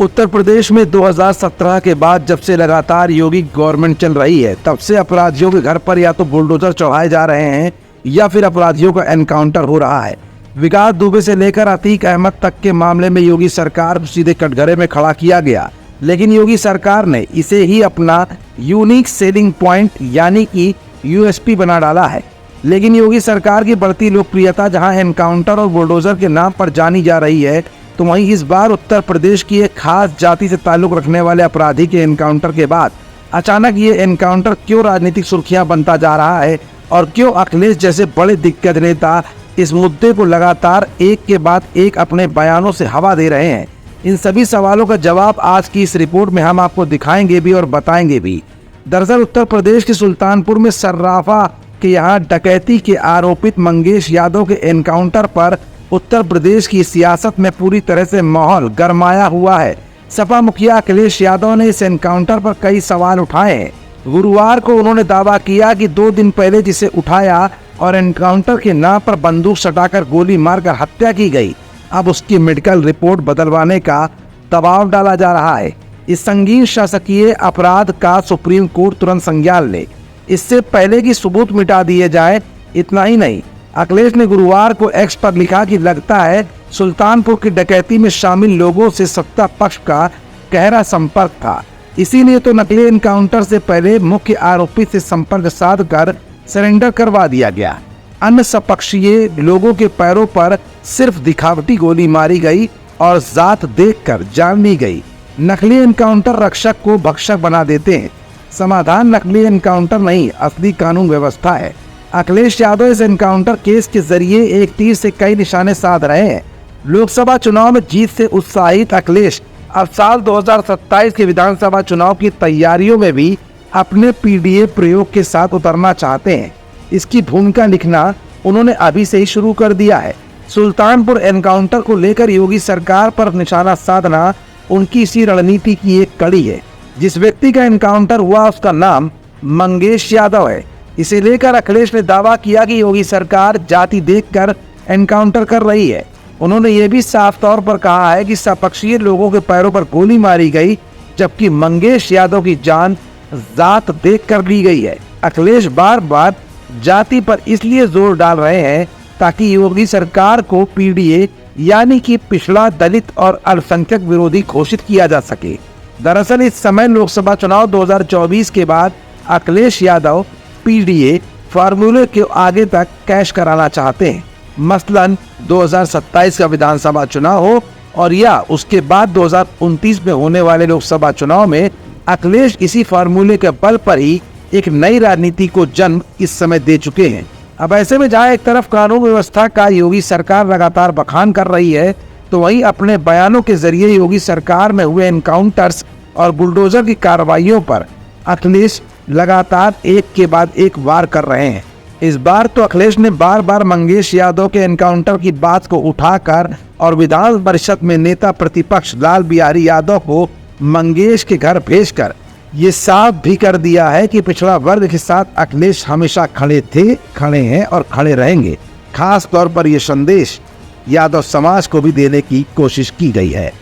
उत्तर प्रदेश में 2017 के बाद जब से लगातार योगी गवर्नमेंट चल रही है, तब से अपराधियों के घर पर या तो बुलडोजर चढ़ाए जा रहे हैं या फिर अपराधियों का एनकाउंटर हो रहा है। विकास दुबे से लेकर अतीक अहमद तक के मामले में योगी सरकार को सीधे कटघरे में खड़ा किया गया, लेकिन योगी सरकार ने इसे ही अपना यूनिक सेलिंग पॉइंट यानी कि यूएसपी बना डाला है। लेकिन योगी सरकार की बढ़ती लोकप्रियता जहां एनकाउंटर और बुलडोजर के नाम पर जानी जा रही है, तो वहीं इस बार उत्तर प्रदेश की एक खास जाति से ताल्लुक रखने वाले अपराधी के एनकाउंटर के बाद अचानक ये एनकाउंटर क्यों राजनीतिक सुर्खियां बनता जा रहा है और क्यों अखिलेश जैसे बड़े दिग्गज नेता इस मुद्दे को लगातार एक के बाद एक अपने बयानों से हवा दे रहे हैं। इन सभी सवालों का जवाब आज की इस रिपोर्ट में हम आपको दिखाएंगे भी और बताएंगे भी। दरअसल उत्तर प्रदेश के सुल्तानपुर में सर्राफा के यहाँ डकैती के आरोपित मंगेश यादव के एनकाउंटर पर उत्तर प्रदेश की सियासत में पूरी तरह से माहौल गरमाया हुआ है। सपा मुखिया अखिलेश यादव ने इस एनकाउंटर पर कई सवाल उठाए हैं। गुरुवार को उन्होंने दावा किया कि 2 दिन पहले जिसे उठाया और एनकाउंटर के नाम पर बंदूक सटाकर गोली मारकर हत्या की गई, अब उसकी मेडिकल रिपोर्ट बदलवाने का दबाव डाला जा रहा है। इस संगीन शासकीय अपराध का सुप्रीम कोर्ट तुरंत संज्ञान ले, इससे पहले कि सबूत मिटा दिए जाए। इतना ही नहीं, अखिलेश ने गुरुवार को एक्स पर लिखा कि लगता है सुल्तानपुर की डकैती में शामिल लोगों से सत्ता पक्ष का गहरा संपर्क था, इसीलिए तो नकली एनकाउंटर से पहले मुख्य आरोपी से संपर्क साध कर सरेंडर करवा दिया गया। अन्य सपक्षीय लोगों के पैरों पर सिर्फ दिखावटी गोली मारी गई और जात देखकर जान ली गई। नकली एनकाउंटर रक्षक को भक्षक बना देते हैं। समाधान नकली एनकाउंटर नहीं, असली कानून व्यवस्था है। अखिलेश यादव इस एनकाउंटर केस के जरिए एक तीर से कई निशाने साध रहे हैं। लोकसभा चुनाव में जीत से उत्साहित अखिलेश अब साल 2027 के विधानसभा चुनाव की तैयारियों में भी अपने पीडीए प्रयोग के साथ उतरना चाहते हैं। इसकी भूमिका लिखना उन्होंने अभी से ही शुरू कर दिया है। सुल्तानपुर एनकाउंटर को लेकर योगी सरकार पर निशाना साधना उनकी इसी रणनीति की एक कड़ी है। जिस व्यक्ति का एनकाउंटर हुआ उसका नाम मंगेश यादव है। इसे लेकर अखिलेश ने दावा किया कि योगी सरकार जाति देखकर एनकाउंटर कर रही है। उन्होंने ये भी साफ तौर पर कहा है कि सपक्षीय लोगों के पैरों पर गोली मारी गई, जबकि मंगेश यादव की जान जात देखकर ली गई है। अखिलेश बार बार जाति पर इसलिए जोर डाल रहे हैं ताकि योगी सरकार को पीडीए यानी कि पिछड़ा, दलित और अल्पसंख्यक विरोधी घोषित किया जा सके। दरअसल इस समय लोकसभा चुनाव 2024 के बाद अखिलेश यादव पीडीए फार्मूले के आगे तक कैश कराना चाहते हैं। मसलन 2027 का विधानसभा चुनाव हो और या उसके बाद 2029 में होने वाले लोकसभा चुनाव में अखिलेश इसी फार्मूले के बल पर ही एक नई राजनीति को जन्म इस समय दे चुके हैं। अब ऐसे में जहां एक तरफ कानून व्यवस्था का योगी सरकार लगातार बखान कर रही है, तो वहीं अपने बयानों के जरिए योगी सरकार में हुए एनकाउंटर्स और बुलडोजर की कार्रवाइयों पर अखिलेश लगातार एक के बाद एक वार कर रहे हैं। इस बार तो अखिलेश ने बार बार मंगेश यादव के एनकाउंटर की बात को उठाकर और विधान परिषद में नेता प्रतिपक्ष लाल बिहारी यादव को मंगेश के घर भेजकर ये साफ भी कर दिया है कि पिछड़ा वर्ग के साथ अखिलेश हमेशा खड़े थे, खड़े हैं और खड़े रहेंगे। खास तौर पर यह संदेश यादव समाज को भी देने की कोशिश की गई है।